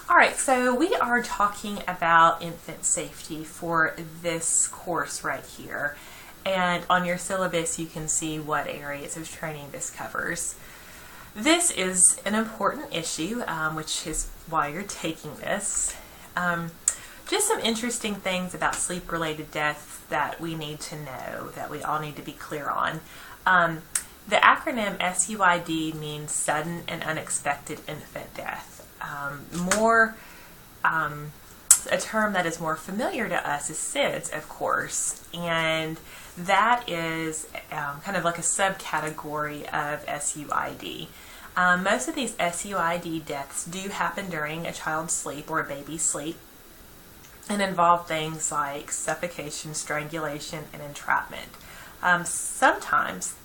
Alright, so we are talking about infant safety for this course right here. And on your syllabus you can see what areas of training this covers. This is an important issue, which is why you're taking this. Just some interesting things about sleep-related deaths that we need to know, that we all need to be clear on. The acronym SUID means sudden and unexpected infant death. A term that is more familiar to us is SIDS, of course, and that is kind of like a subcategory of SUID. Most of these SUID deaths do happen during a child's sleep or a baby's sleep and involve things like suffocation, strangulation, and entrapment. Sometimes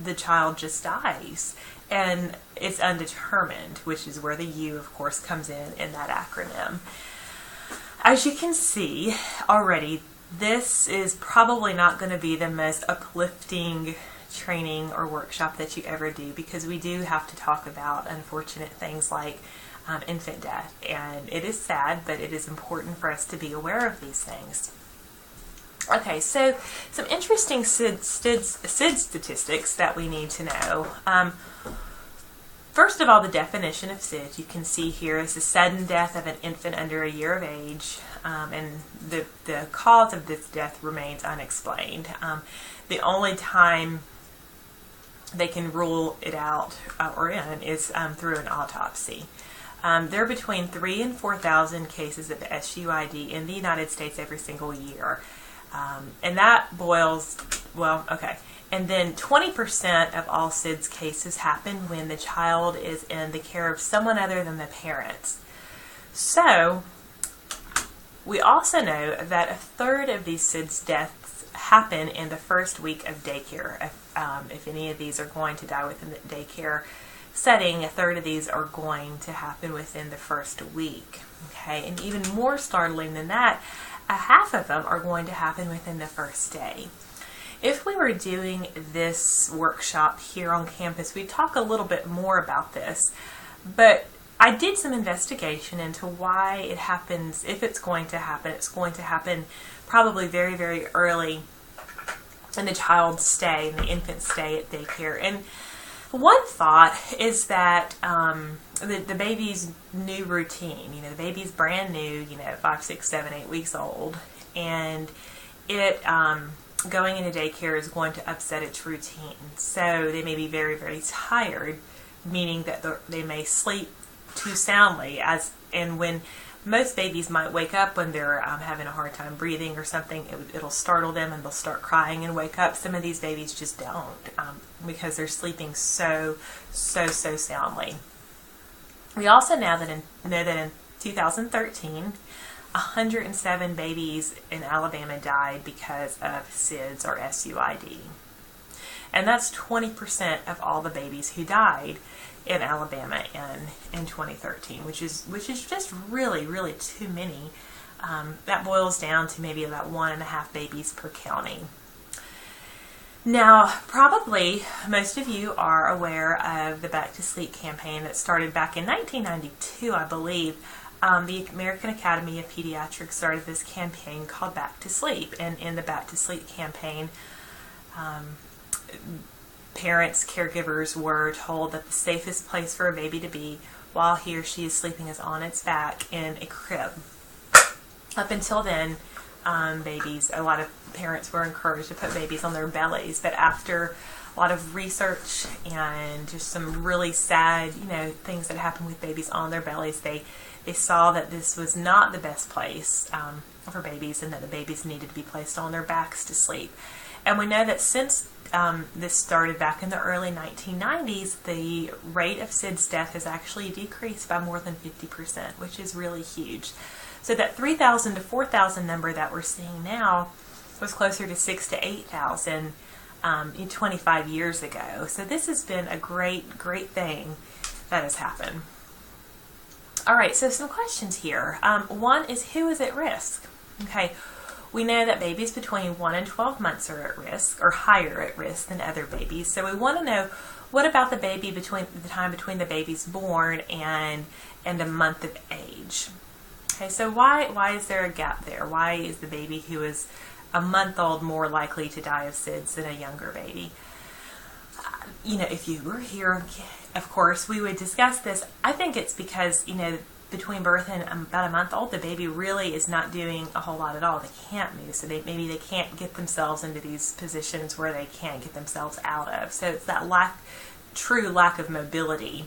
the child just dies and it's undetermined, which is where the U, of course, comes in that acronym. As you can see already, this is probably not going to be the most uplifting training or workshop that you ever do, because we do have to talk about unfortunate things like infant death, and it is sad, but it is important for us to be aware of these things. Okay, so some interesting SID statistics that we need to know. First of all, the definition of SID you can see here is the sudden death of an infant under a year of age, and the cause of this death remains unexplained. The only time they can rule it out or in is through an autopsy. There are between 3,000 and 4,000 cases of SUID in the United States every single year. And that boils, well, okay. And then 20% of all SIDS cases happen when the child is in the care of someone other than the parents. So, we also know that a third of these SIDS deaths happen in the first week of daycare. If any of these are going to die within the daycare setting, a third of these are going to happen within the first week. Okay, and even more startling than that, a half of them are going to happen within the first day. If we were doing this workshop here on campus, we'd talk a little bit more about this, but I did some investigation into why it happens. If it's going to happen, it's going to happen probably very, very early in the child's stay, in the infant stay at daycare. And one thought is that the baby's new routine, the baby's brand new, 5, 6, 7, 8 weeks old, and it going into daycare is going to upset its routine. So they may be very, very tired, meaning that they may sleep too soundly, and when most babies might wake up when they're having a hard time breathing or something, it'll startle them and they'll start crying and wake up. Some of these babies just don't, because they're sleeping so soundly. We also know that in 2013, 107 babies in Alabama died because of SIDS or SUID. And that's 20% of all the babies who died in Alabama in 2013, which is just really too many. That boils down to maybe about 1.5 babies per county. Now, probably most of you are aware of the Back to Sleep campaign that started back in 1992, I believe. The American Academy of Pediatrics started this campaign called Back to Sleep, and in the Back to Sleep campaign, parents, caregivers were told that the safest place for a baby to be while he or she is sleeping is on its back in a crib. Up until then, a lot of parents were encouraged to put babies on their bellies, but after a lot of research and just some really sad, things that happen with babies on their bellies, they saw that this was not the best place for babies, and that the babies needed to be placed on their backs to sleep. And we know that since this started back in the early 1990s, the rate of SIDS death has actually decreased by more than 50%, which is really huge. So that 3,000 to 4,000 number that we're seeing now was closer to 6,000 to 8,000 25 years ago. So this has been a great thing that has happened. All right, so some questions here. One is, who is at risk? Okay, we know that babies between 1 and 12 months are at risk, or higher at risk than other babies. So we want to know, What about the baby between the time between the baby's born and a month of age? Okay, so why is there a gap there? Why is the baby who is a month old more likely to die of SIDS than a younger baby? You know, if you were here, of course, we would discuss this. I think it's because, you know, between birth and about a month old, the baby really is not doing a whole lot at all. They can't move, so maybe they can't get themselves into these positions where they can't get themselves out of. So it's that true lack of mobility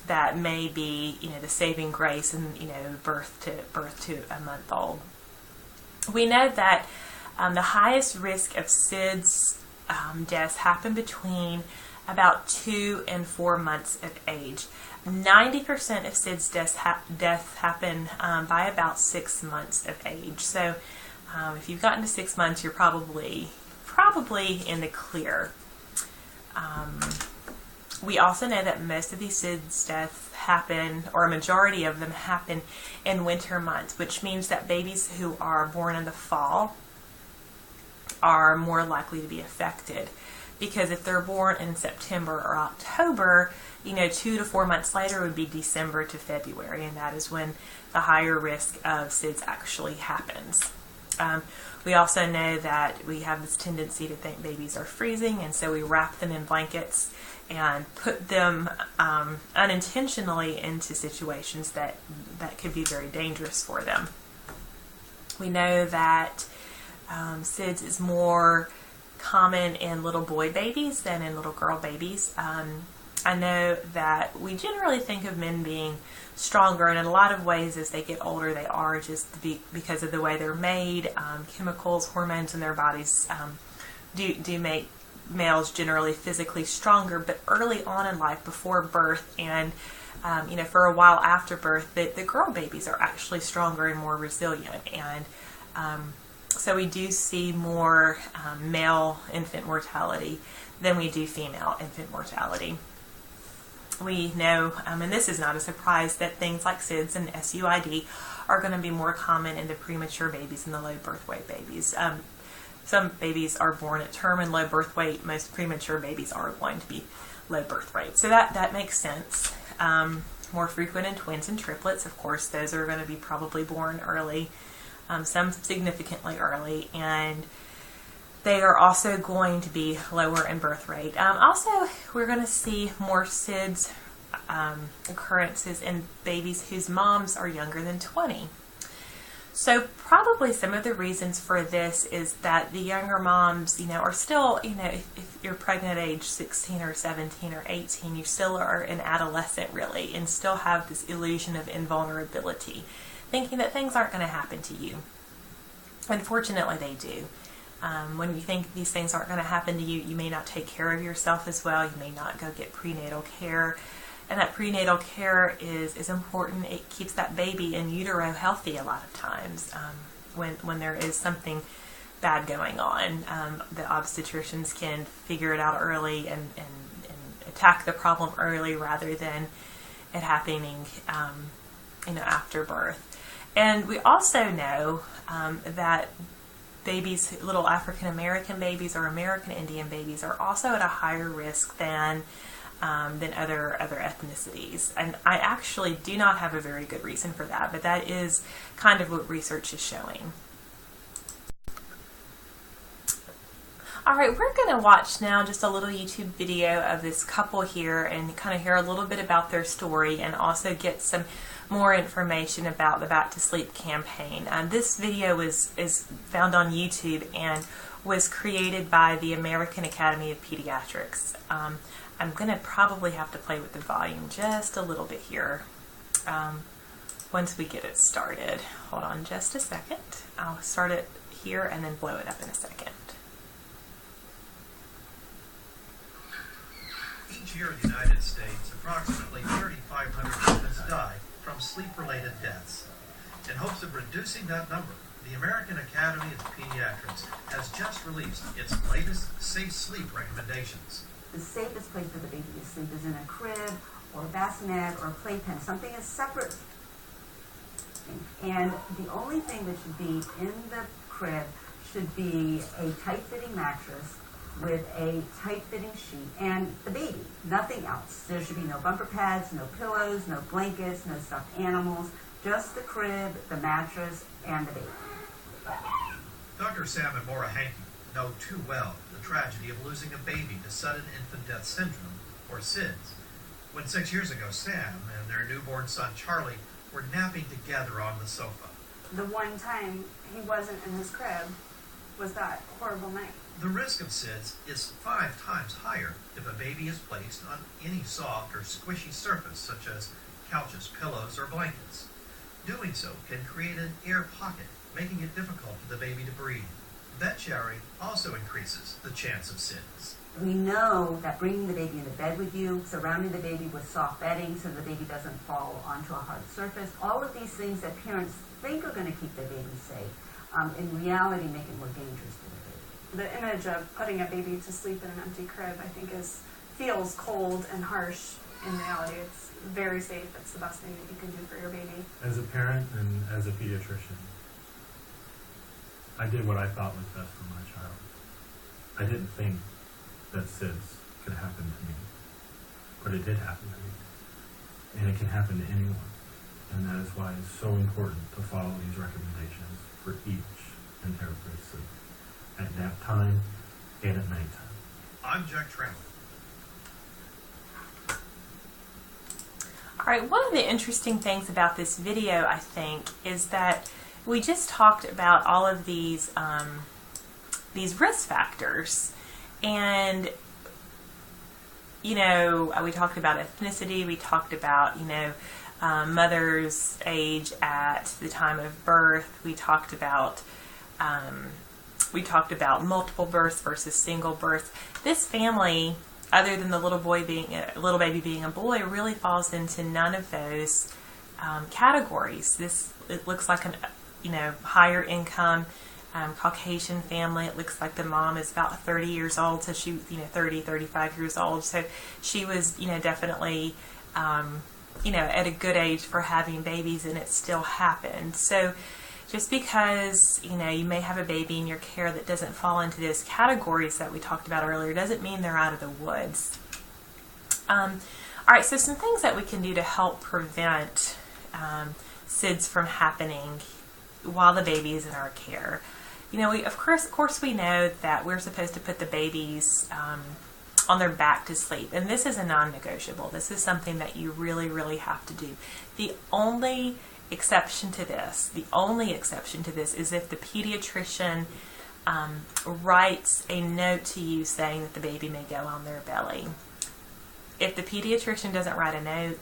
that may be, you know, the saving grace in, you know, birth to a month old. We know that the highest risk of SIDS deaths happen between about 2 and 4 months of age. 90% of SIDS deaths happen by about 6 months of age. So if you've gotten to 6 months, you're probably in the clear. We also know that most of these SIDS deaths happen, or a majority of them happen, in winter months, which means that babies who are born in the fall are more likely to be affected. Because if they're born in September or October, you know, 2 to 4 months later would be December to February, and that is when the higher risk of SIDS actually happens. We also know that we have this tendency to think babies are freezing, and so we wrap them in blankets and put them unintentionally into situations that could be very dangerous for them. We know that SIDS is more common in little boy babies than in little girl babies. I know that we generally think of men being stronger, and in a lot of ways as they get older they are, just because of the way they're made. Chemicals, hormones in their bodies do make males generally physically stronger, but early on in life, before birth and you know, for a while after birth, the girl babies are actually stronger and more resilient, and so we do see more male infant mortality than we do female infant mortality. We know, and this is not a surprise, that things like SIDS and SUID are going to be more common in the premature babies and the low birth weight babies. Some babies are born at term and low birth weight. Most premature babies are going to be low birth weight. So that makes sense. More frequent in twins and triplets. Of course, those are going to be probably born early, some significantly early, and they are also going to be lower in birth rate. Also, we're going to see more SIDS occurrences in babies whose moms are younger than 20. So probably some of the reasons for this is that the younger moms, you know, are still, you know, if you're pregnant at age 16 or 17 or 18, you still are an adolescent really, and still have this illusion of invulnerability, thinking that things aren't going to happen to you. Unfortunately, they do. When you think these things aren't going to happen to you, you may not take care of yourself as well. You may not go get prenatal care. And that prenatal care is important. It keeps that baby in utero healthy a lot of times when there is something bad going on. The obstetricians can figure it out early and attack the problem early rather than it happening you know, after birth. And we also know that babies, little African American babies or American Indian babies, are also at a higher risk than other ethnicities. And I actually do not have a very good reason for that, but that is kind of what research is showing. Alright, we're going to watch now just a little YouTube video of this couple here and kind of hear a little bit about their story, and also get some more information about the Back to Sleep campaign. This video is found on YouTube and was created by the American Academy of Pediatrics. I'm going to probably have to play with the volume just a little bit here once we get it started. Hold on just a second. I'll start it here and then blow it up in a second. Each year in the United States, approximately 3,500 infants die from sleep-related deaths. In hopes of reducing that number, the American Academy of Pediatrics has just released its latest safe sleep recommendations. The safest place for the baby to sleep is in a crib or a bassinet or a playpen, something as separate. And the only thing that should be in the crib should be a tight-fitting mattress with a tight-fitting sheet and the baby, nothing else. There should be no bumper pads, no pillows, no blankets, no stuffed animals, just the crib, the mattress, and the baby. Dr. Sam and Maura Hankey know too well the tragedy of losing a baby to sudden infant death syndrome, or SIDS, when 6 years ago Sam and their newborn son Charlie were napping together on the sofa. The one time he wasn't in his crib was that horrible night. The risk of SIDS is 5 times higher if a baby is placed on any soft or squishy surface such as couches, pillows, or blankets. Doing so can create an air pocket, making it difficult for the baby to breathe. Bed sharing also increases the chance of SIDS. We know that bringing the baby into bed with you, surrounding the baby with soft bedding so the baby doesn't fall onto a hard surface, all of these things that parents think are going to keep their baby safe, in reality make it more dangerous for the baby. The image of putting a baby to sleep in an empty crib, I think, feels cold and harsh. In reality, it's very safe. It's the best thing that you can do for your baby. As a parent and as a pediatrician, I did what I thought was best for my child. I didn't think that SIDS could happen to me, but it did happen to me. And it can happen to anyone. And that is why it's so important to follow these recommendations for each and every sleep, at nap time and at nighttime. I'm Jack Trammell. All right, one of the interesting things about this video, I think, is that we just talked about all of these risk factors. And, you know, we talked about ethnicity, we talked about, mother's age at the time of birth, we talked about multiple births versus single births. This family, other than the little baby being a boy, really falls into none of those categories. It looks like higher income Caucasian family. It looks like the mom is about 30 years old, so she 35 years old. So she was definitely at a good age for having babies, and it still happened. So just because you may have a baby in your care that doesn't fall into those categories that we talked about earlier doesn't mean they're out of the woods. All right, so some things that we can do to help prevent SIDS from happening while the baby is in our care. Of course we know that we're supposed to put the babies on their back to sleep, and this is a non-negotiable. This is something that you really, really have to do. The only exception to this is if the pediatrician writes a note to you saying that the baby may go on their belly. If the pediatrician doesn't write a note,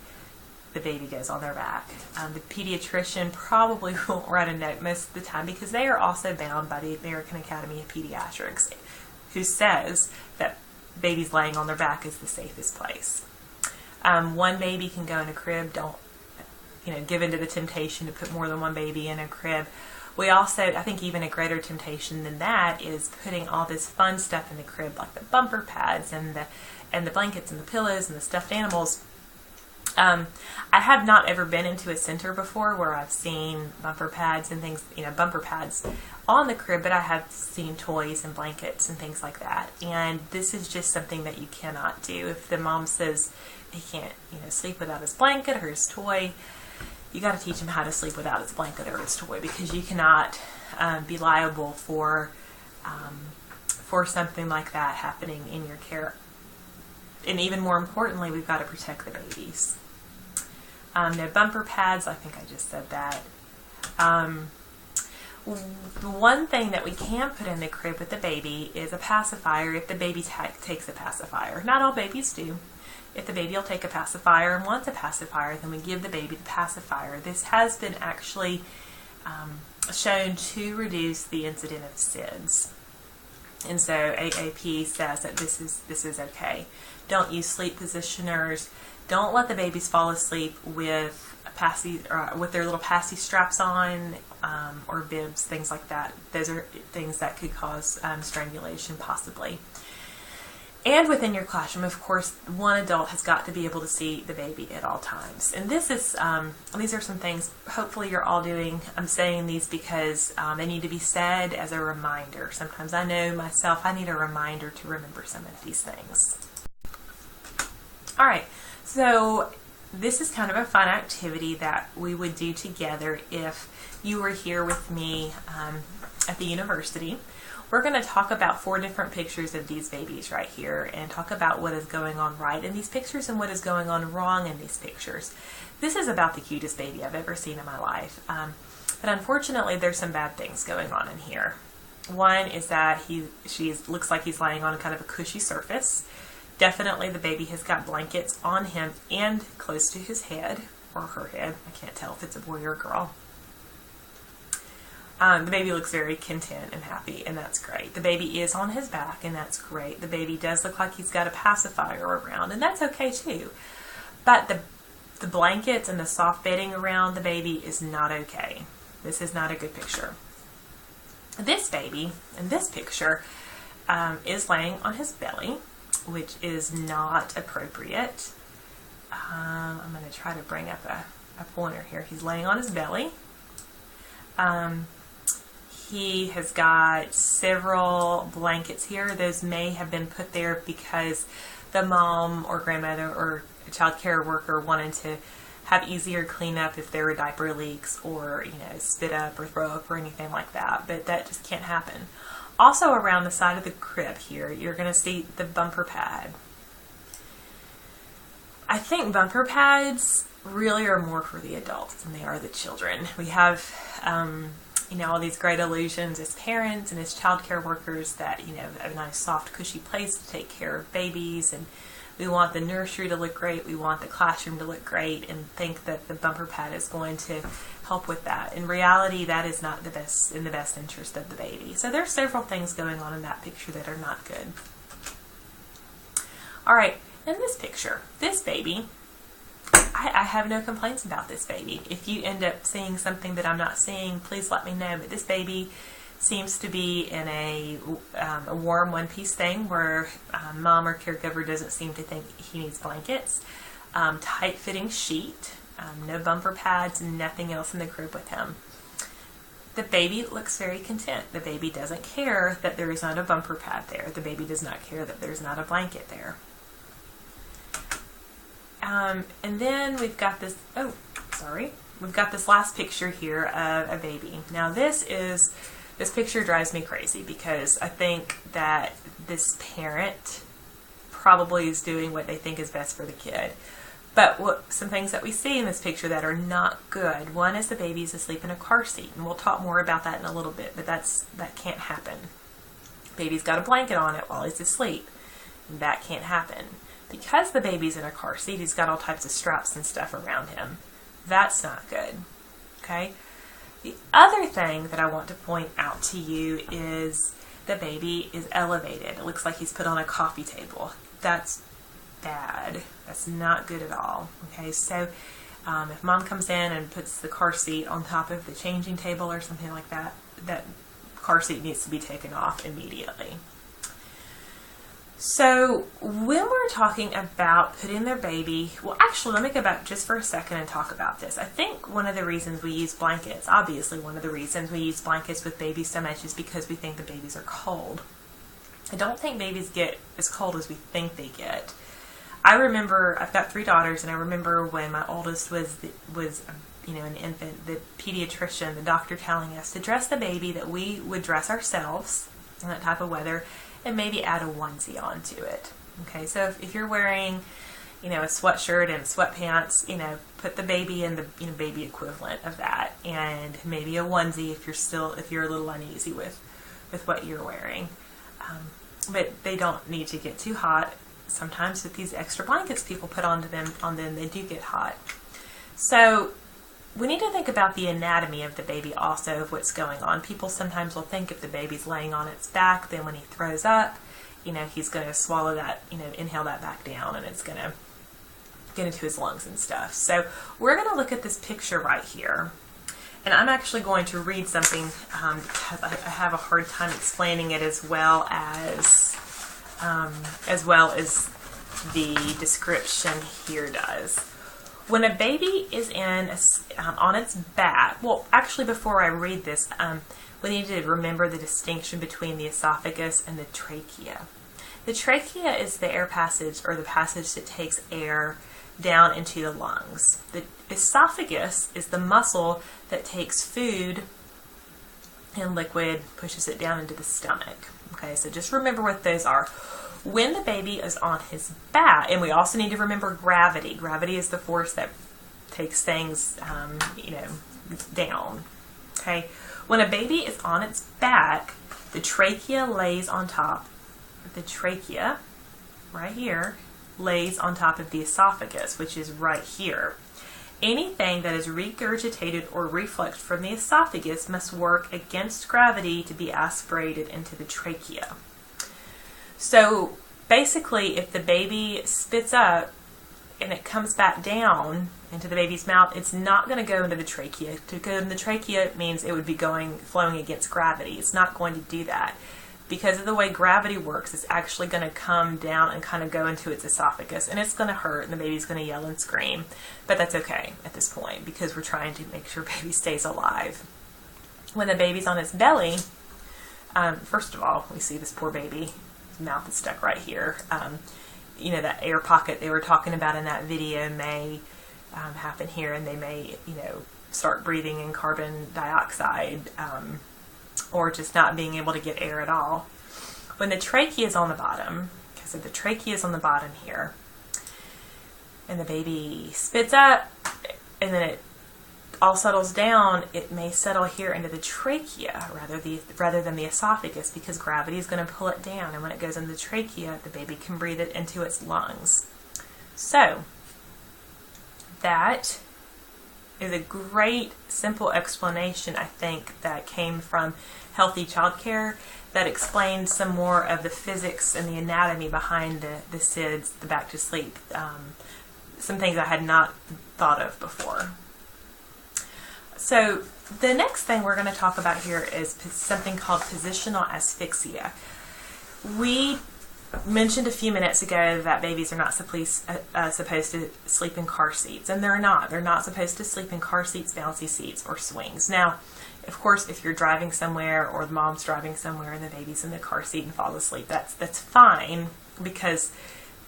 the baby goes on their back. The pediatrician probably won't write a note most of the time because they are also bound by the American Academy of Pediatrics, who says that babies laying on their back is the safest place. One baby can go in a crib. Don't give into the temptation to put more than one baby in a crib. We also, I think even a greater temptation than that is putting all this fun stuff in the crib, like the bumper pads and the blankets and the pillows and the stuffed animals. I have not ever been into a center before where I've seen bumper pads and things, bumper pads on the crib, but I have seen toys and blankets and things like that. And this is just something that you cannot do. If the mom says he can't, sleep without his blanket or his toy, you got to teach him how to sleep without his blanket or his toy, because you cannot be liable for something like that happening in your care. And even more importantly, we've got to protect the babies. No bumper pads, I think I just said that. One thing that we can put in the crib with the baby is a pacifier if the baby takes a pacifier. Not all babies do. If the baby will take a pacifier and wants a pacifier, then we give the baby the pacifier. This has been actually shown to reduce the incidence of SIDS. And so AAP says that this is okay. Don't use sleep positioners. Don't let the babies fall asleep with with their little passy straps on, or bibs, things like that. Those are things that could cause strangulation possibly. And within your classroom, of course, one adult has got to be able to see the baby at all times. And this is, these are some things hopefully you're all doing. I'm saying these because they need to be said as a reminder. Sometimes I know myself, I need a reminder to remember some of these things. All right, so this is kind of a fun activity that we would do together if you were here with me at the university. We're going to talk about 4 different pictures of these babies right here and talk about what is going on right in these pictures and what is going on wrong in these pictures. This is about the cutest baby I've ever seen in my life. But unfortunately, there's some bad things going on in here. One is that looks like he's laying on kind of a cushy surface. Definitely the baby has got blankets on him and close to his head, or her head. I can't tell if it's a boy or a girl. The baby looks very content and happy, and that's great. The baby is on his back, and that's great. The baby does look like he's got a pacifier around, and that's okay too. But the blankets and the soft bedding around the baby is not okay. This is not a good picture. This baby in this picture is laying on his belly, which is not appropriate. I'm going to try to bring up a pointer here. He's laying on his belly. He has got several blankets here. Those may have been put there because the mom or grandmother or a child care worker wanted to have easier cleanup if there were diaper leaks or, spit up or throw up or anything like that. But that just can't happen. Also around the side of the crib here, you're going to see the bumper pad. I think bumper pads really are more for the adults than they are the children. We have all these great illusions as parents and as child care workers that, a nice soft cushy place to take care of babies, and we want the nursery to look great, we want the classroom to look great, and think that the bumper pad is going to help with that. In reality, that is not in the best interest of the baby. So there's several things going on in that picture that are not good. All right, in this picture, this baby, I have no complaints about this baby. If you end up seeing something that I'm not seeing, please let me know. But this baby seems to be in a warm one-piece thing where mom or caregiver doesn't seem to think he needs blankets. Tight-fitting sheet, no bumper pads, nothing else in the crib with him. The baby looks very content. The baby doesn't care that there is not a bumper pad there. The baby does not care that there's not a blanket there. And then we've got this, we've got this last picture here of a baby. Now this picture drives me crazy because I think that this parent probably is doing what they think is best for the kid. But some things that we see in this picture that are not good. One is the baby's asleep in a car seat, and we'll talk more about that in a little bit, but that can't happen. Baby's got a blanket on it while he's asleep, and that can't happen. Because the baby's in a car seat, he's got all types of straps and stuff around him. That's not good. Okay? The other thing that I want to point out to you is the baby is elevated. It looks like he's put on a coffee table. That's bad. That's not good at all. Okay? So if mom comes in and puts the car seat on top of the changing table or something like that, that car seat needs to be taken off immediately. So when we're talking about putting their baby, well, actually, let me go back just for a second and talk about this. I think one of the reasons we use blankets, obviously one of the reasons we use blankets with babies so much is because we think the babies are cold. I don't think babies get as cold as we think they get. I remember, I've got 3 daughters, and I remember when my oldest was an infant, the pediatrician, the doctor telling us to dress the baby that we would dress ourselves in that type of weather, and maybe add a onesie onto it. Okay, so if you're wearing, a sweatshirt and sweatpants, put the baby in the baby equivalent of that, and maybe a onesie if you're a little uneasy with what you're wearing. But they don't need to get too hot. Sometimes with these extra blankets people put on them, they do get hot. So we need to think about the anatomy of the baby also, of what's going on. People sometimes will think if the baby's laying on its back, then when he throws up, he's going to swallow that, inhale that back down, and it's going to get into his lungs and stuff. So we're going to look at this picture right here. And I'm actually going to read something because I have a hard time explaining it as well as as well as the description here does. When a baby is on its back, well, actually before I read this, we need to remember the distinction between the esophagus and the trachea. The trachea is the air passage, or the passage that takes air down into the lungs. The esophagus is the muscle that takes food and liquid, pushes it down into the stomach. Okay, so just remember what those are. When the baby is on his back, and we also need to remember gravity. Gravity is the force that takes things, down. Okay, when a baby is on its back, the trachea lays on top. The trachea, right here, lays on top of the esophagus, which is right here. Anything that is regurgitated or refluxed from the esophagus must work against gravity to be aspirated into the trachea. So basically, if the baby spits up and it comes back down into the baby's mouth, it's not going to go into the trachea. To go in the trachea means it would be flowing against gravity. It's not going to do that. Because of the way gravity works, it's actually going to come down and kind of go into its esophagus, and it's going to hurt, and the baby's going to yell and scream. But that's okay at this point, because we're trying to make sure baby stays alive. When the baby's on its belly, first of all, we see this poor baby. His mouth is stuck right here. That air pocket they were talking about in that video may happen here, and they may, start breathing in carbon dioxide, or just not being able to get air at all. When the trachea is on the bottom, okay, so the trachea is on the bottom here, and the baby spits up, and then it all settles down, it may settle here into the trachea rather than the esophagus, because gravity is going to pull it down, and when it goes into the trachea, the baby can breathe it into its lungs. So, that is a great, simple explanation, I think, that came from Healthy Childcare that explains some more of the physics and the anatomy behind the SIDS, the back to sleep, some things I had not thought of before. So the next thing we're going to talk about here is something called positional asphyxia. We mentioned a few minutes ago that babies are not supposed to sleep in car seats, and they're not. They're not supposed to sleep in car seats, bouncy seats, or swings. Now, of course, if you're driving somewhere, or the mom's driving somewhere and the baby's in the car seat and falls asleep, that's fine, because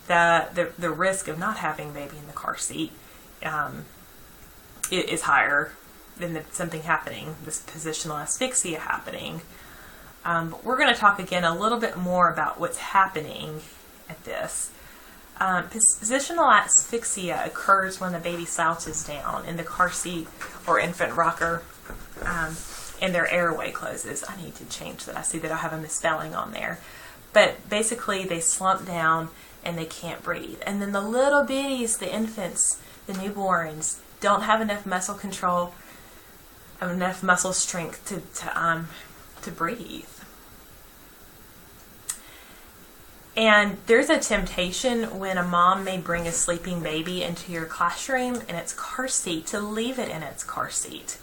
the risk of not having baby in the car seat is higher than something happening, this positional asphyxia happening. But we're going to talk again a little bit more about what's happening at this. Positional asphyxia occurs when the baby slouches down in the car seat or infant rocker, and their airway closes. I need to change that. I see that I have a misspelling on there. But basically, they slump down and they can't breathe. And then the little bitties, the infants, the newborns, don't have enough muscle control, enough muscle strength to breathe. And there's a temptation when a mom may bring a sleeping baby into your classroom in its car seat to leave it in its car seat.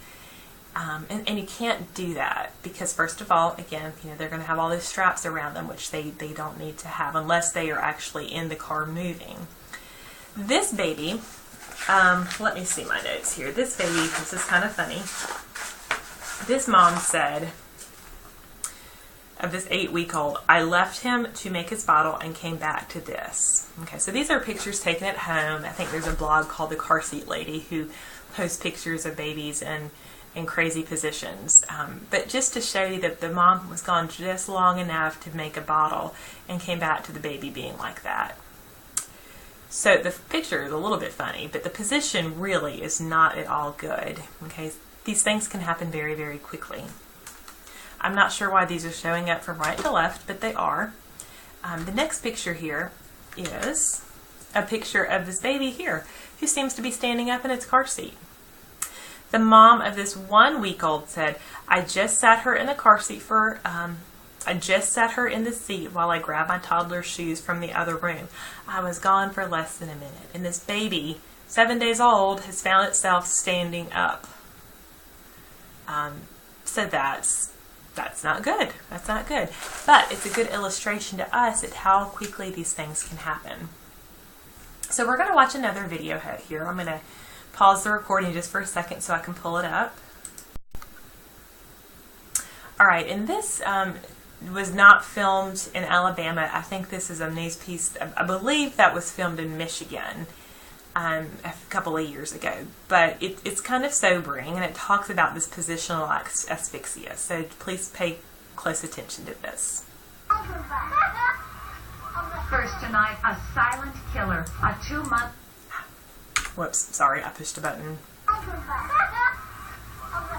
And you can't do that because, first of all, again, they're going to have all those straps around them, which they don't need to have unless they are actually in the car moving. This baby, let me see my notes here. This baby, this is kind of funny. This mom said, of this 8-week-old, I left him to make his bottle and came back to this. Okay, so these are pictures taken at home. I think there's a blog called The Car Seat Lady who posts pictures of babies in crazy positions. But just to show you that the mom was gone just long enough to make a bottle and came back to the baby being like that. So the picture is a little bit funny, but the position really is not at all good. Okay, these things can happen very, very quickly. I'm not sure why these are showing up from right to left, but they are. The next picture here is a picture of this baby here who seems to be standing up in its car seat. The mom of this 1-week-old said, I just sat her in the car seat I just sat her in the seat while I grabbed my toddler's shoes from the other room. I was gone for less than a minute. And this baby, 7 days old, has found itself standing up. So that's That's not good. That's not good. But it's a good illustration to us at how quickly these things can happen. So we're going to watch another video here. I'm going to pause the recording just for a second so I can pull it up. All right, and this was not filmed in Alabama. I think this is a news piece. I believe that was filmed in Michigan a couple of years ago. But it's kind of sobering, and it talks about this positional asphyxia. So please pay close attention to this. First tonight, a silent killer, a 2-month... Whoops, sorry, I pushed a button.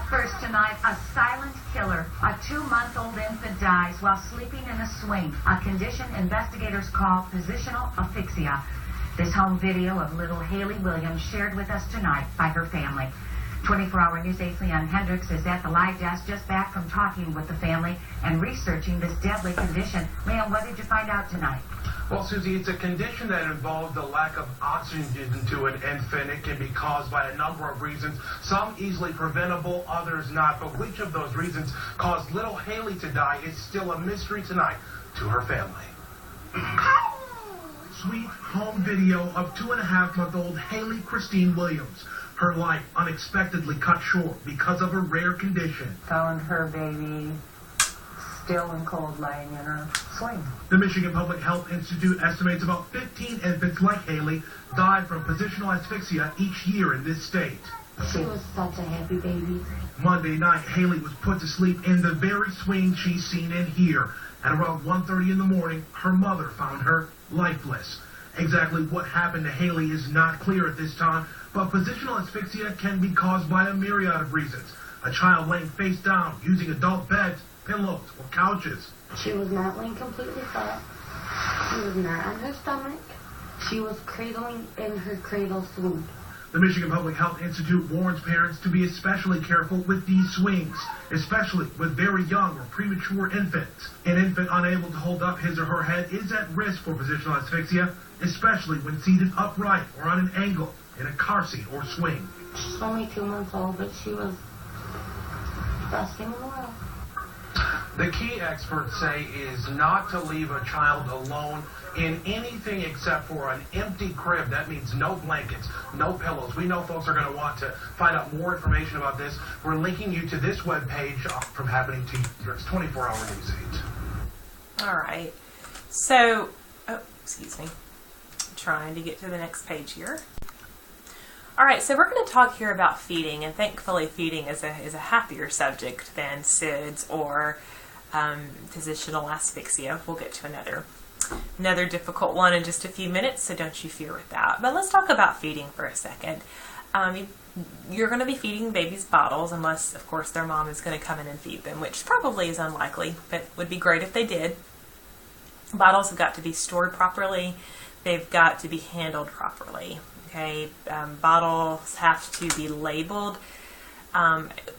First tonight, a silent killer, a 2-month-old infant dies while sleeping in a swing, a condition investigators call positional asphyxia. This home video of little Haley Williams shared with us tonight by her family. 24-hour News 8's Leon Hendricks is at the live desk just back from talking with the family and researching this deadly condition. Leon, what did you find out tonight? Well, Susie, it's a condition that involves the lack of oxygen to an infant. It can be caused by a number of reasons, some easily preventable, others not. But which of those reasons caused little Haley to die is still a mystery tonight to her family. Sweet home video of 2.5-month-old Haley Christine Williams. Her life unexpectedly cut short because of a rare condition. Found her baby still and cold laying in her swing. The Michigan Public Health Institute estimates about 15 infants like Haley die from positional asphyxia each year in this state. She was such a happy baby. Monday night, Haley was put to sleep in the very swing she's seen in here. At around 1:30 in the morning, her mother found her lifeless. Exactly what happened to Haley is not clear at this time, but positional asphyxia can be caused by a myriad of reasons. A child laying face down, using adult beds, pillows, or couches. She was not laying completely flat. She was not on her stomach. She was cradling in her cradle swing. The Michigan Public Health Institute warns parents to be especially careful with these swings, especially with very young or premature infants. An infant unable to hold up his or her head is at risk for positional asphyxia, especially when seated upright or on an angle in a car seat or swing. She's only 2 months old, but she was the best thing in the world. The key experts say is not to leave a child alone in anything except for an empty crib. That means no blankets, no pillows. We know folks are going to want to find out more information about this. We're linking you to this webpage from Happening to You. It's 24-hour News 8. All right. So, excuse me. I'm trying to get to the next page here. All right, so we're going to talk here about feeding, and thankfully feeding is a happier subject than SIDS or positional asphyxia. We'll get to another difficult one in just a few minutes, so don't you fear with that. But let's talk about feeding for a second. You're going to be feeding babies bottles unless, of course, their mom is going to come in and feed them, which probably is unlikely, but would be great if they did. Bottles have got to be stored properly. They've got to be handled properly. Okay, bottles have to be labeled.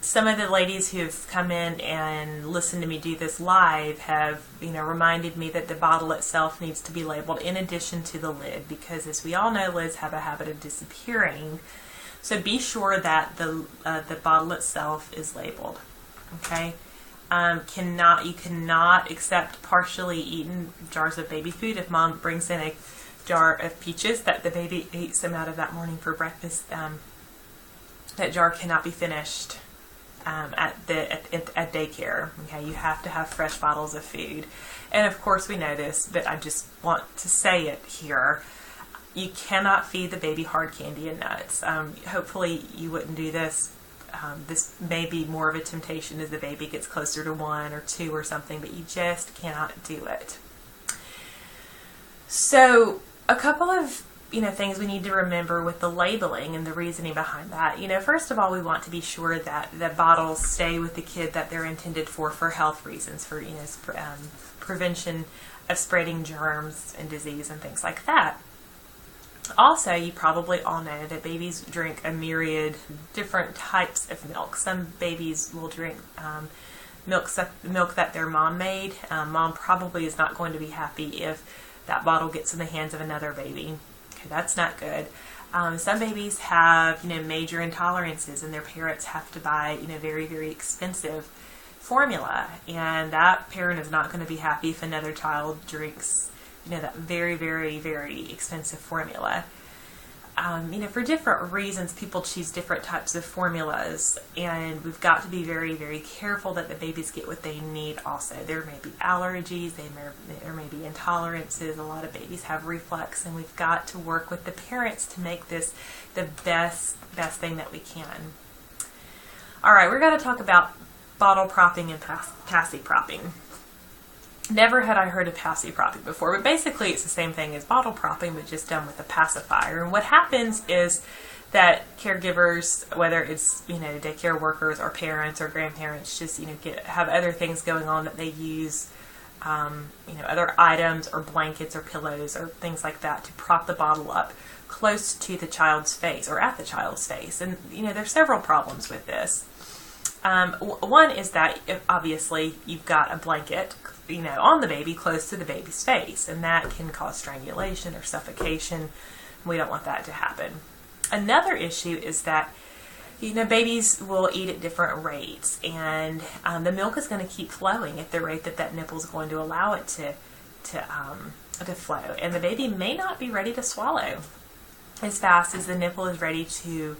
Some of the ladies who have come in and listened to me do this live have, reminded me that the bottle itself needs to be labeled in addition to the lid, because as we all know, lids have a habit of disappearing. So be sure that the bottle itself is labeled. Okay, you cannot accept partially eaten jars of baby food. If mom brings in a jar of peaches that the baby ate some out of that morning for breakfast, that jar cannot be finished at daycare. Okay, you have to have fresh bottles of food. And of course we know this, but I just want to say it here. You cannot feed the baby hard candy and nuts. Hopefully you wouldn't do this. This may be more of a temptation as the baby gets closer to 1 or 2 or something, but you just cannot do it. So a couple of things we need to remember with the labeling and the reasoning behind that. First of all, we want to be sure that the bottles stay with the kid that they're intended for health reasons, for prevention of spreading germs and disease and things like that. Also, you probably all know that babies drink a myriad different types of milk. Some babies will drink milk that their mom made. Mom probably is not going to be happy if that bottle gets in the hands of another baby. Okay, that's not good. Some babies have, major intolerances, and their parents have to buy, very, very expensive formula, and that parent is not going to be happy if another child drinks, that very, very, very expensive formula. For different reasons, people choose different types of formulas, and we've got to be very, very careful that the babies get what they need also. There may be allergies, there may be intolerances. A lot of babies have reflux, and we've got to work with the parents to make this the best thing that we can. All right, we're going to talk about bottle propping and passy propping. Never had I heard of passy propping before, but basically it's the same thing as bottle propping, but just done with a pacifier. And what happens is that caregivers, whether it's daycare workers or parents or grandparents, just have other things going on that they use, other items or blankets or pillows or things like that to prop the bottle up close to the child's face or at the child's face. And there's several problems with this. One is that obviously you've got a blanket on the baby close to the baby's face, and that can cause strangulation or suffocation. We don't want that to happen. Another issue is that babies will eat at different rates, and the milk is going to keep flowing at the rate that nipple is going to allow it to flow, and the baby may not be ready to swallow as fast as the nipple is ready to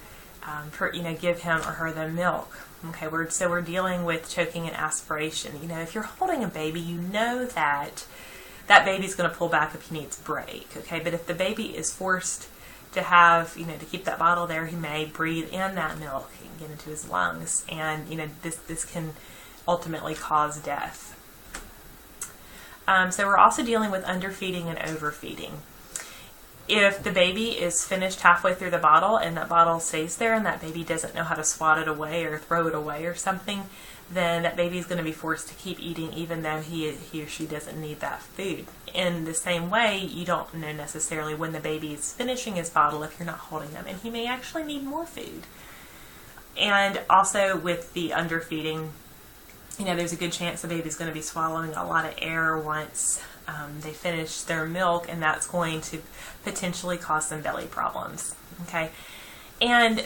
give him or her the milk. Okay, so we're dealing with choking and aspiration. If you're holding a baby, that baby's going to pull back if he needs a break. Okay, but if the baby is forced to have, to keep that bottle there, he may breathe in that milk and get into his lungs, and this can ultimately cause death. So we're also dealing with underfeeding and overfeeding. If the baby is finished halfway through the bottle and that bottle stays there and that baby doesn't know how to swat it away or throw it away or something, then that baby is going to be forced to keep eating even though he or she doesn't need that food. In the same way, you don't know necessarily when the baby is finishing his bottle if you're not holding them, and he may actually need more food. And also with the underfeeding, there's a good chance the baby's going to be swallowing a lot of air once they finish their milk, and that's going to potentially cause some belly problems. Okay, and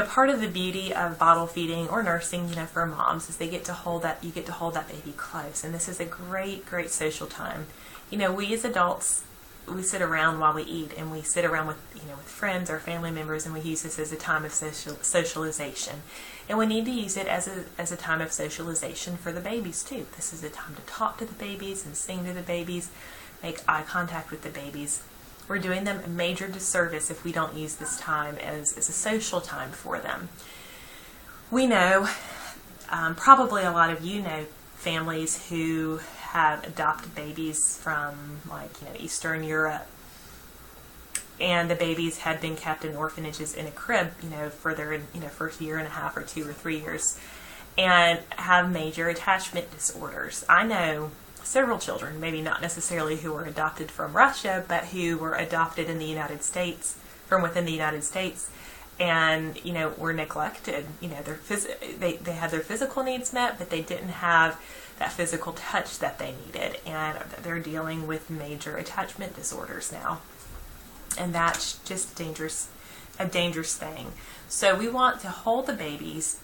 part of the beauty of bottle feeding or nursing, for moms, is you get to hold that baby close, and this is a great social time. We as adults, we sit around while we eat, and we sit around with with friends or family members, and we use this as a time of socialization. And we need to use it as a time of socialization for the babies too. This is a time to talk to the babies and sing to the babies, make eye contact with the babies. We're doing them a major disservice if we don't use this time as a social time for them. We know, probably a lot of you know families who have adopted babies from Eastern Europe, and the babies had been kept in orphanages in a crib, for their first year and a half or 2 or 3 years, and have major attachment disorders. I know several children, maybe not necessarily who were adopted from Russia, but who were adopted in the United States, from within the United States, and were neglected. They had their physical needs met, but they didn't have that physical touch that they needed, and they're dealing with major attachment disorders now. And that's just a dangerous thing. So we want to hold the babies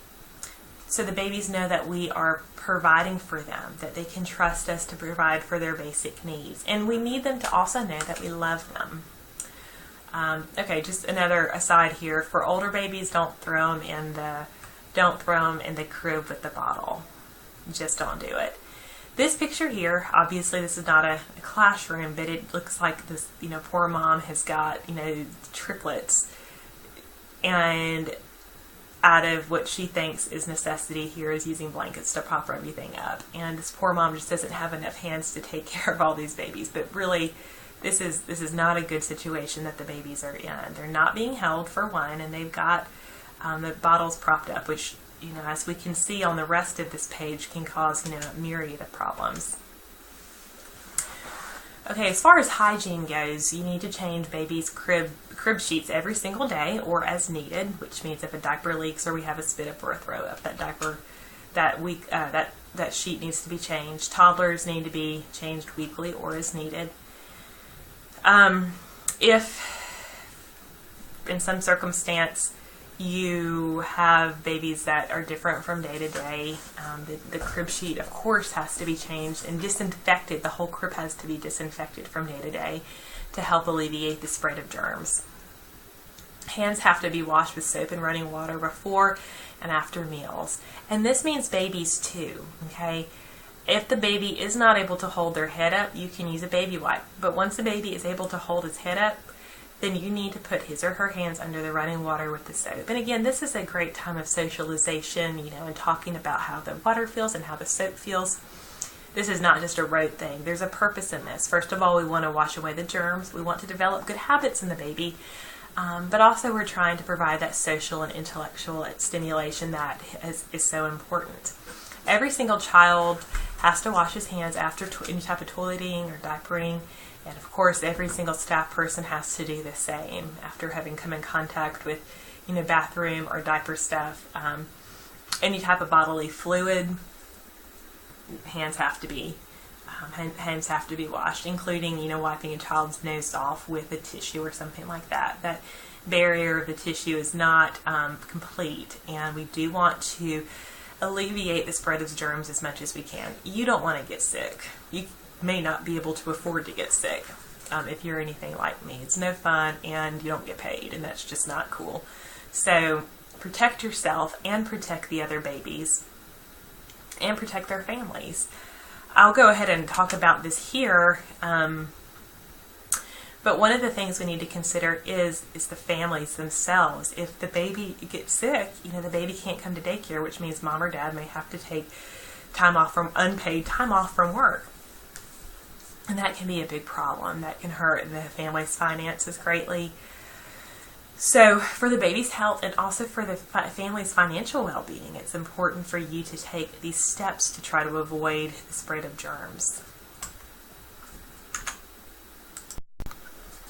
so the babies know that we are providing for them, that they can trust us to provide for their basic needs. And we need them to also know that we love them. Okay, just another aside here. For older babies, don't throw them in the crib with the bottle. Just don't do it. This picture here, obviously this is not a classroom, but it looks like this, poor mom has got, triplets, and out of what she thinks is necessity here is using blankets to prop everything up. And this poor mom just doesn't have enough hands to take care of all these babies. But really, this is not a good situation that the babies are in. They're not being held, for one, and they've got the bottles propped up, which, as we can see on the rest of this page, can cause, a myriad of problems. Okay, as far as hygiene goes, you need to change baby's crib sheets every single day or as needed, which means if a diaper leaks or we have a spit up or a throw up, that sheet needs to be changed. Toddlers need to be changed weekly or as needed. If in some circumstance You have babies that are different from day to day. The crib sheet, of course, has to be changed and disinfected. The whole crib has to be disinfected from day to day to help alleviate the spread of germs. Hands have to be washed with soap and running water before and after meals. And this means babies too, okay? If the baby is not able to hold their head up, you can use a baby wipe. But once the baby is able to hold his head up, then you need to put his or her hands under the running water with the soap. And again, this is a great time of socialization, and talking about how the water feels and how the soap feels. This is not just a rote thing. There's a purpose in this. First of all, we want to wash away the germs. We want to develop good habits in the baby. But also we're trying to provide that social and intellectual stimulation that is so important. Every single child has to wash his hands after any type of toileting or diapering. And of course, every single staff person has to do the same after having come in contact with, bathroom or diaper stuff. Any type of bodily fluid, hands have to be washed, including, wiping a child's nose off with a tissue or something like that. That barrier of the tissue is not complete, and we do want to alleviate the spread of germs as much as we can. You don't want to get sick. You may not be able to afford to get sick if you're anything like me. It's no fun, and you don't get paid, and that's just not cool. So protect yourself and protect the other babies and protect their families. I'll go ahead and talk about this here, but one of the things we need to consider is the families themselves. If the baby gets sick, the baby can't come to daycare, which means mom or dad may have to take unpaid time off from work. And that can be a big problem. That can hurt the family's finances greatly. So for the baby's health and also for the family's financial well-being, it's important for you to take these steps to try to avoid the spread of germs.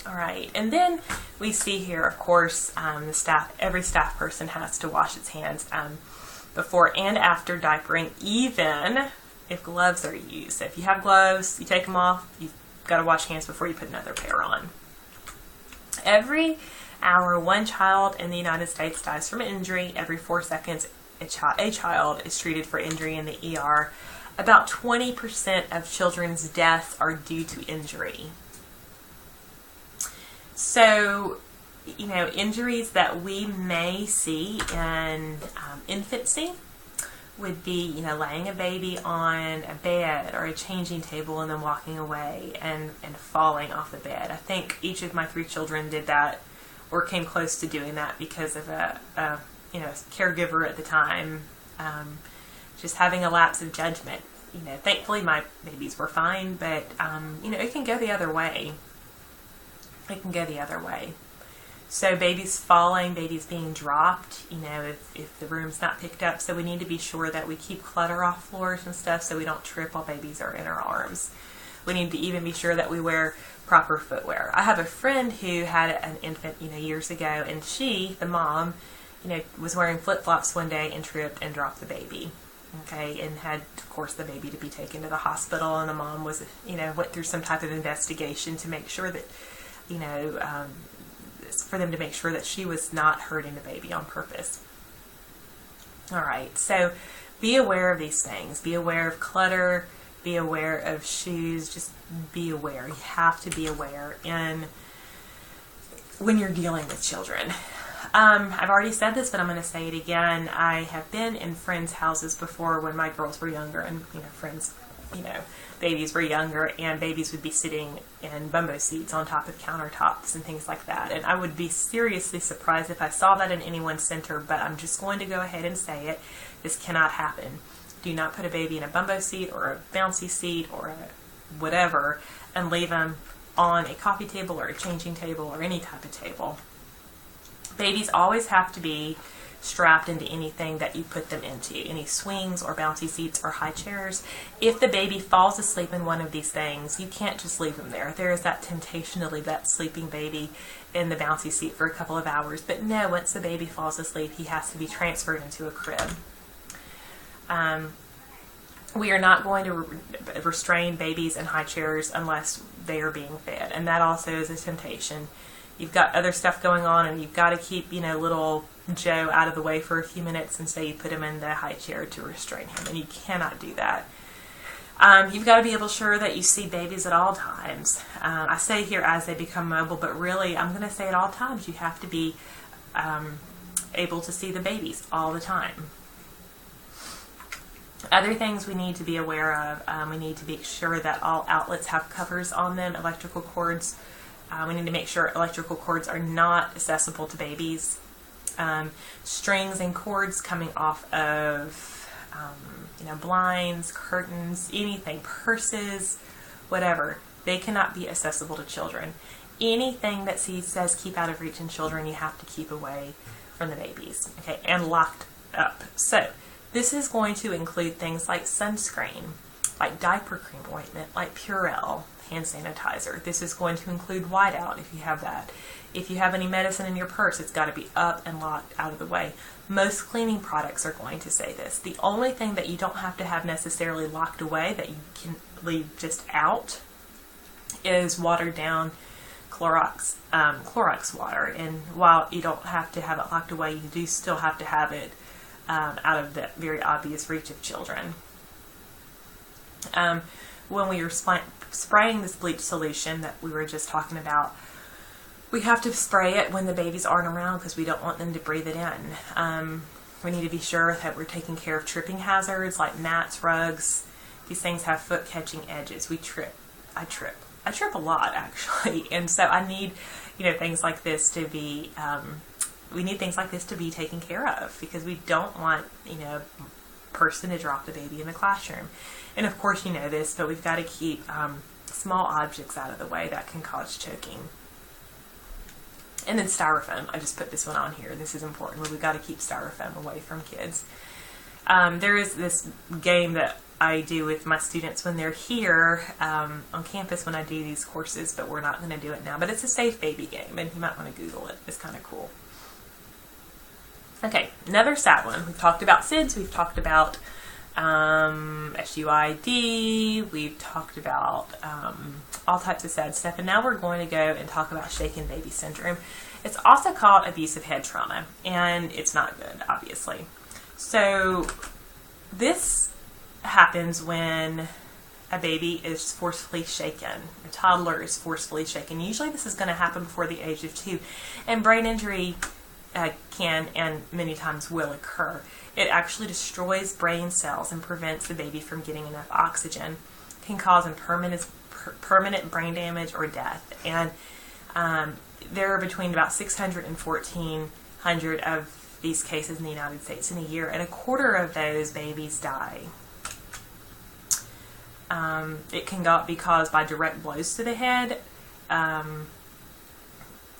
All right, and then we see here, of course, every staff person has to wash its hands before and after diapering, even if gloves are used. So if you have gloves, you take them off, you've got to wash hands before you put another pair on. Every hour, one child in the United States dies from injury. Every 4 seconds, a child is treated for injury in the ER. About 20% of children's deaths are due to injury. So, injuries that we may see in infancy would be, laying a baby on a bed or a changing table and then walking away and falling off the bed. I think each of my 3 children did that or came close to doing that because of a caregiver at the time, just having a lapse of judgment. Thankfully my babies were fine, but, it can go the other way. It can go the other way. So babies falling, babies being dropped, if the room's not picked up. So we need to be sure that we keep clutter off floors and stuff so we don't trip while babies are in our arms. We need to even be sure that we wear proper footwear. I have a friend who had an infant, years ago, and she, the mom, was wearing flip-flops one day and tripped and dropped the baby. Okay, and had, of course, the baby to be taken to the hospital, and the mom was, went through some type of investigation to make sure that, for them to make sure that she was not hurting the baby on purpose. All right, so be aware of these things. Be aware of clutter. Be aware of shoes. Just be aware. You have to be aware when you're dealing with children. I've already said this, but I'm going to say it again. I have been in friends' houses before when my girls were younger, and friends, babies were younger, and babies would be sitting in bumbo seats on top of countertops and things like that. And I would be seriously surprised if I saw that in anyone's center, but I'm just going to go ahead and say it. This cannot happen. Do not put a baby in a bumbo seat or a bouncy seat or a whatever and leave them on a coffee table or a changing table or any type of table. Babies always have to be strapped into anything that you put them into, any swings or bouncy seats or high chairs. If the baby falls asleep in one of these things, you can't just leave them there. There is that temptation to leave that sleeping baby in the bouncy seat for a couple of hours. But no, once the baby falls asleep, he has to be transferred into a crib. We are not going to restrain babies in high chairs unless they are being fed. And that also is a temptation. You've got other stuff going on, and you've got to keep, little Joe out of the way for a few minutes and say you put him in the high chair to restrain him, and you cannot do that. You've got to be able to sure that you see babies at all times. I say here as they become mobile, but really I'm going to say at all times you have to be able to see the babies all the time. Other things we need to be aware of, we need to make sure that all outlets have covers on them, electrical cords. We need to make sure electrical cords are not accessible to babies. Strings and cords coming off of blinds, curtains, anything, purses, whatever, they cannot be accessible to children. Anything that says keep out of reach in children, you have to keep away from the babies, okay, and locked up. So this is going to include things like sunscreen, like diaper cream ointment, like Purell, hand sanitizer. This is going to include whiteout if you have that. If you have any medicine in your purse, it's got to be up and locked out of the way. Most cleaning products are going to say this. The only thing that you don't have to have necessarily locked away that you can leave just out is watered down Clorox water. And while you don't have to have it locked away, you do still have to have it out of the very obvious reach of children. When we were spraying this bleach solution that we were just talking about, we have to spray it when the babies aren't around because we don't want them to breathe it in. We need to be sure that we're taking care of tripping hazards like mats, rugs. These things have foot catching edges. I trip a lot actually, and so I need things like this to be we need things like this to be taken care of because we don't want a person to drop the baby in the classroom. And of course you know this, but we've got to keep small objects out of the way that can cause choking. And then styrofoam. I just put this one on here. This is important. We've got to keep styrofoam away from kids. There is this game that I do with my students when they're here on campus when I do these courses, but we're not going to do it now. But it's a safe baby game, and you might want to Google it. It's kind of cool. Okay, another sad one. We've talked about SIDS. We've talked about SUID. We've talked about all types of sad stuff, and now we're going to go and talk about shaken baby syndrome. It's also called abusive head trauma, and it's not good, obviously. So this happens when a baby is forcefully shaken. A toddler is forcefully shaken. Usually this is going to happen before the age of 2, and brain injury can and many times will occur. It actually destroys brain cells and prevents the baby from getting enough oxygen. It can cause permanent brain damage or death. And there are between about 600 and 1,400 of these cases in the United States in a year, and a quarter of those babies die. It can be caused by direct blows to the head,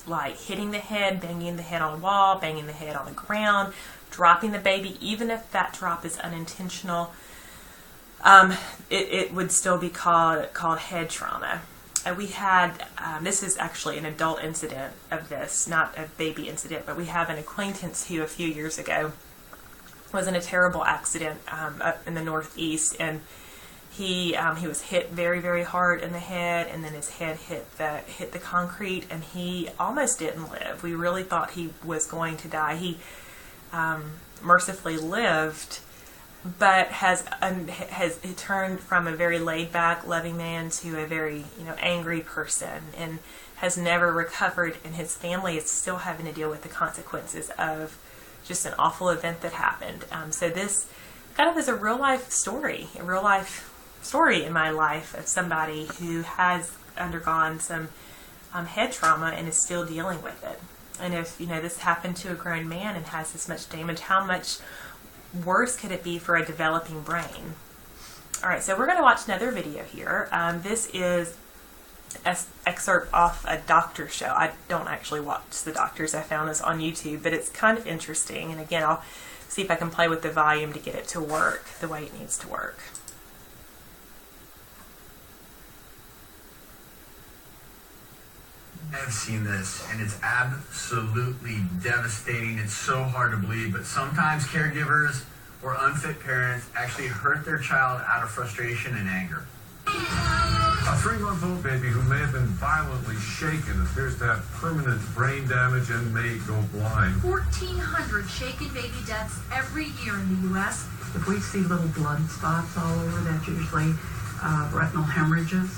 like hitting the head, banging the head on a wall, banging the head on the ground, dropping the baby. Even if that drop is unintentional, it would still be called head trauma. We had, this is actually an adult incident of this, not a baby incident, but we have an acquaintance who a few years ago was in a terrible accident up in the Northeast, and he was hit very, very hard in the head, and then his head hit the concrete, and he almost didn't live. We really thought he was going to die. He mercifully lived, but has turned from a very laid-back, loving man to a very angry person, and has never recovered. And his family is still having to deal with the consequences of just an awful event that happened. So this kind of is a real life story in my life of somebody who has undergone some head trauma and is still dealing with it. And if this happened to a grown man and has this much damage, how much worse could it be for a developing brain? All right, so we're going to watch another video here. This is an excerpt off a doctor show. I don't actually watch the doctors. I found this on YouTube, but it's kind of interesting. And again, I'll see if I can play with the volume to get it to work the way it needs to work. I've seen this, and it's absolutely devastating. It's so hard to believe, but sometimes caregivers or unfit parents actually hurt their child out of frustration and anger. A 3-month-old baby who may have been violently shaken appears to have permanent brain damage and may go blind. 1,400 shaken baby deaths every year in the U.S. If we see little blood spots all over, that's usually retinal hemorrhages.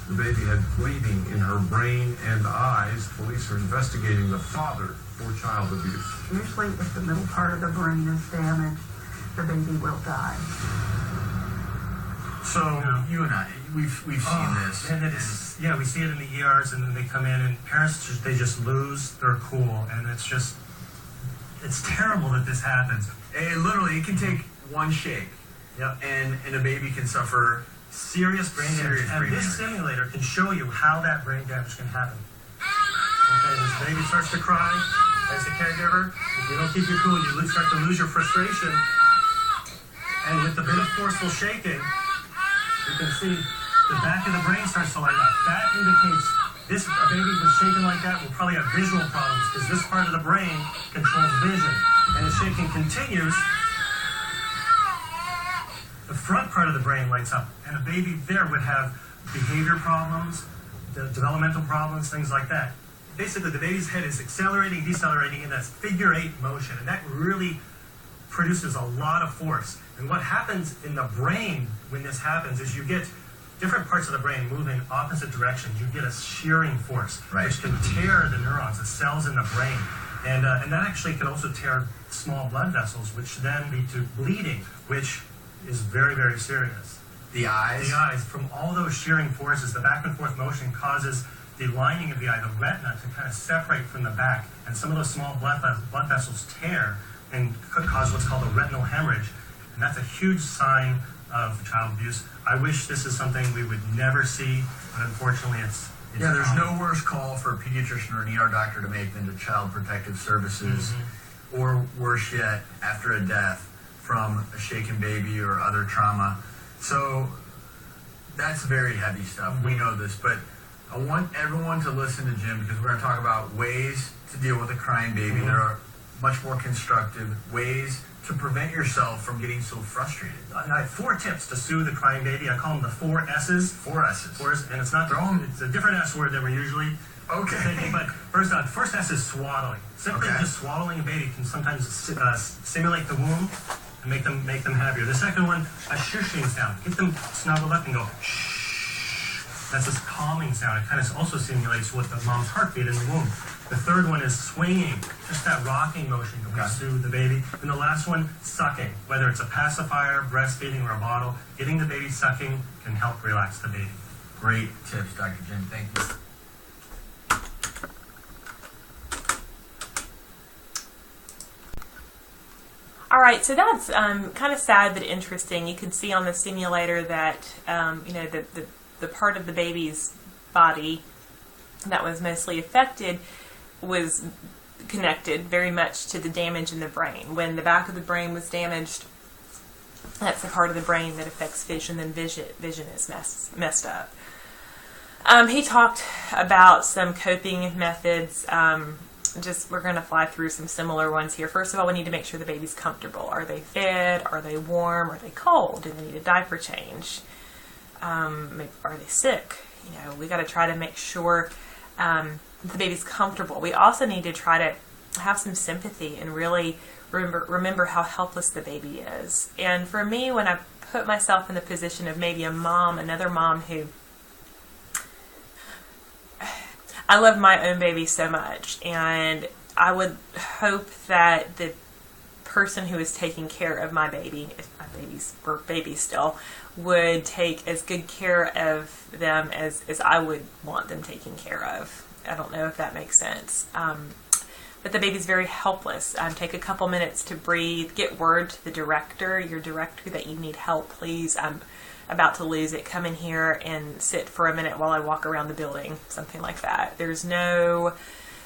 The baby had bleeding in her brain and eyes. Police are investigating the father for child abuse. Usually if the middle part of the brain is damaged, the baby will die. So You and I, we've seen this. And yeah, we see it in the ERs, and then they come in, and parents they just lose their cool, and it's terrible that this happens. And literally, it can take one shake, and a baby can suffer serious brain damage. And this simulator can show you how that brain damage can happen. Okay, this baby starts to cry as a caregiver. If you don't keep your cool, you start to lose your frustration. And with the bit of forceful shaking, you can see the back of the brain starts to light up. That indicates a baby that's shaken like that will probably have visual problems because this part of the brain controls vision. And as shaking continues, the front part of the brain lights up. And a baby there would have behavior problems, developmental problems, things like that. Basically, the baby's head is accelerating, decelerating in that figure 8 motion. And that really produces a lot of force. And what happens in the brain when this happens is you get different parts of the brain move in opposite directions. You get a shearing force, which can tear the neurons, the cells in the brain. And that actually can also tear small blood vessels, which then lead to bleeding, which is very, very serious. The eyes? The eyes, from all those shearing forces, the back and forth motion causes the lining of the eye, the retina, to kind of separate from the back. And some of those small blood vessels tear and could cause what's called a retinal hemorrhage. And that's a huge sign of child abuse. I wish this is something we would never see, but unfortunately it's there's no worse call for a pediatrician or an ER doctor to make than to Child Protective Services, or worse yet, after a death from a shaken baby or other trauma. So that's very heavy stuff. We know this, but I want everyone to listen to Jim because we're going to talk about ways to deal with a crying baby. There are much more constructive ways to prevent yourself from getting so frustrated. I have 4 tips to soothe the crying baby. I call them the 4 S's. 4 S's. And it's not it's a different S word than we're usually thinking. But first S is swaddling. Simply just swaddling a baby can sometimes stimulate the womb and make them happier. The second one, a shushing sound. Get them snuggled up and go shh. That's this calming sound. It kind of also simulates what the mom's heartbeat in the womb. The third one is swinging, just that rocking motion that we soothe the baby. And the last one, sucking. Whether it's a pacifier, breastfeeding, or a bottle, getting the baby sucking can help relax the baby. Great tips, Dr. Jim. Thank you. All right, so that's kind of sad but interesting. You can see on the simulator that the part of the baby's body that was mostly affected was connected very much to the damage in the brain. When the back of the brain was damaged, that's the part of the brain that affects vision, then vision is messed up. He talked about some coping methods. We're going to fly through some similar ones here. First of all, we need to make sure the baby's comfortable. Are they fed? Are they warm? Are they cold? Do they need a diaper change? Are they sick? We got to try to make sure the baby's comfortable. We also need to try to have some sympathy and really remember how helpless the baby is. And for me, when I put myself in the position of maybe another mom who, I love my own baby so much, and I would hope that the person who is taking care of my baby, if my we're babies still, would take as good care of them as I would want them taken care of. I don't know if that makes sense. But the baby's very helpless. Take a couple minutes to breathe. Get word to the director, your director, that you need help. Please, I'm about to lose it. Come in here and sit for a minute while I walk around the building. Something like that. There's no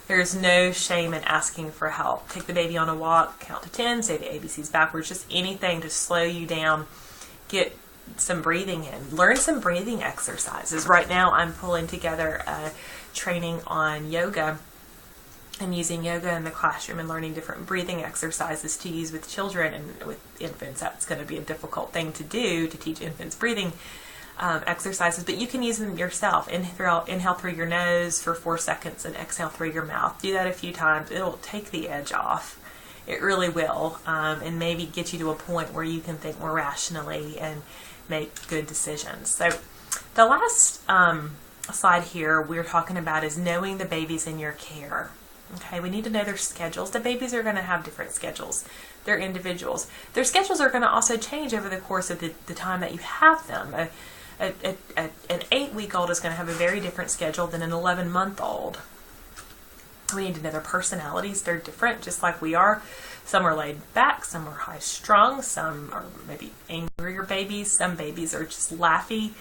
shame in asking for help. Take the baby on a walk. Count to 10. Say the ABCs backwards. Just anything to slow you down. Get some breathing in. Learn some breathing exercises. Right now I'm pulling together a training on yoga. I'm using yoga in the classroom and learning different breathing exercises to use with children and with infants. That's going to be a difficult thing to do, to teach infants breathing. exercises, but you can use them yourself. Inhale through your nose for 4 seconds and exhale through your mouth. Do that a few times. It'll take the edge off. It really will, and maybe get you to a point where you can think more rationally and make good decisions. So the last slide here we're talking about is knowing the babies in your care. Okay, we need to know their schedules. The babies are going to have different schedules. They're individuals. Their schedules are going to also change over the course of the time that you have them. An 8-week-old is going to have a very different schedule than an 11-month-old. We need to know their personalities. They're different, just like we are. Some are laid back, some are high-strung, some are maybe angrier babies, some babies are just laughy.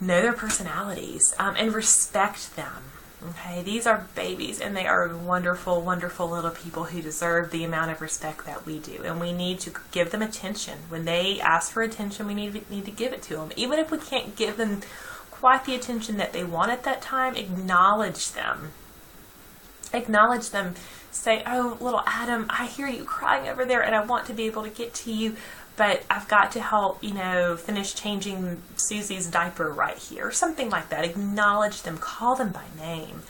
Know their personalities and respect them. Okay, these are babies, and they are wonderful, wonderful little people who deserve the amount of respect that we do, and we need to give them attention. When they ask for attention, we need to give it to them. Even if we can't give them quite the attention that they want at that time, acknowledge them. Acknowledge them. Say, oh, little Adam, I hear you crying over there, and I want to be able to get to you, but I've got to help, finish changing Susie's diaper right here. Something like that. Acknowledge them. Call them by name.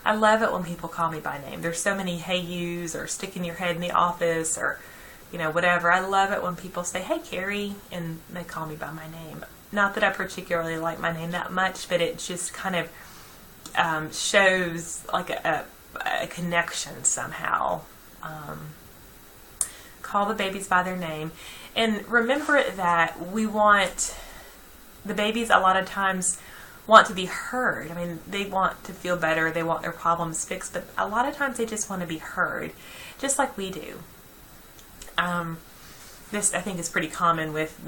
I love it when people call me by name. There's so many hey yous or sticking your head in the office or, whatever. I love it when people say, hey, Carrie, and they call me by my name. Not that I particularly like my name that much, but it just kind of shows like a connection somehow. Call the babies by their name. And remember that the babies a lot of times want to be heard. I mean, they want to feel better, they want their problems fixed, but a lot of times they just want to be heard, just like we do. This, I think, is pretty common with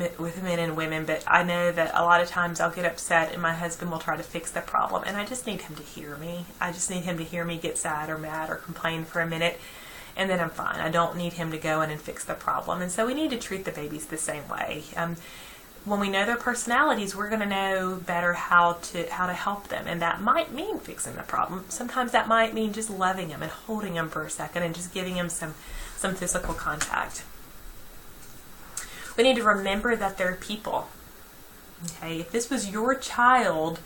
men and women, but I know that a lot of times I'll get upset and my husband will try to fix the problem, and I just need him to hear me. I just need him to hear me get sad or mad or complain for a minute, and then I'm fine. I don't need him to go in and fix the problem. And so we need to treat the babies the same way. When we know their personalities, we're going to know better how to help them, and that might mean fixing the problem. Sometimes that might mean just loving them and holding them for a second and just giving them some physical contact. We need to remember that they're people. Okay, if this was your child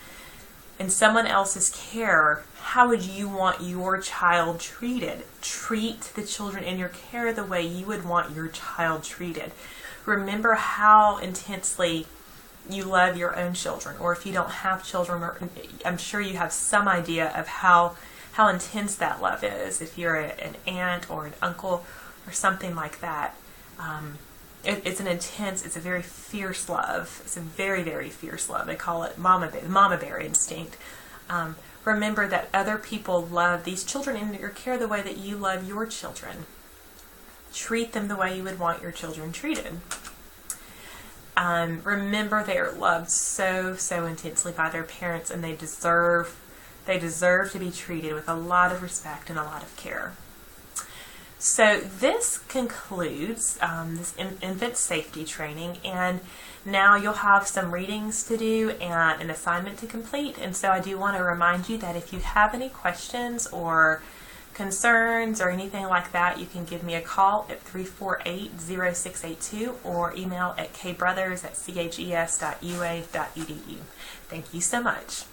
in someone else's care, how would you want your child treated? Treat the children in your care the way you would want your child treated. Remember how intensely you love your own children, or if you don't have children, I'm sure you have some idea of how intense that love is. If you're an aunt or an uncle or something like that, it's a very fierce love. It's a very, very fierce love. They call it mama bear instinct. Remember that other people love these children in your care the way that you love your children. Treat them the way you would want your children treated. Remember they are loved so, so intensely by their parents, and they deserve to be treated with a lot of respect and a lot of care. So this concludes this infant safety training, and now you'll have some readings to do and an assignment to complete. And so I do want to remind you that if you have any questions or concerns or anything like that, you can give me a call at 348-0682 or email at kbrothers@ches.ua.edu. Thank you so much.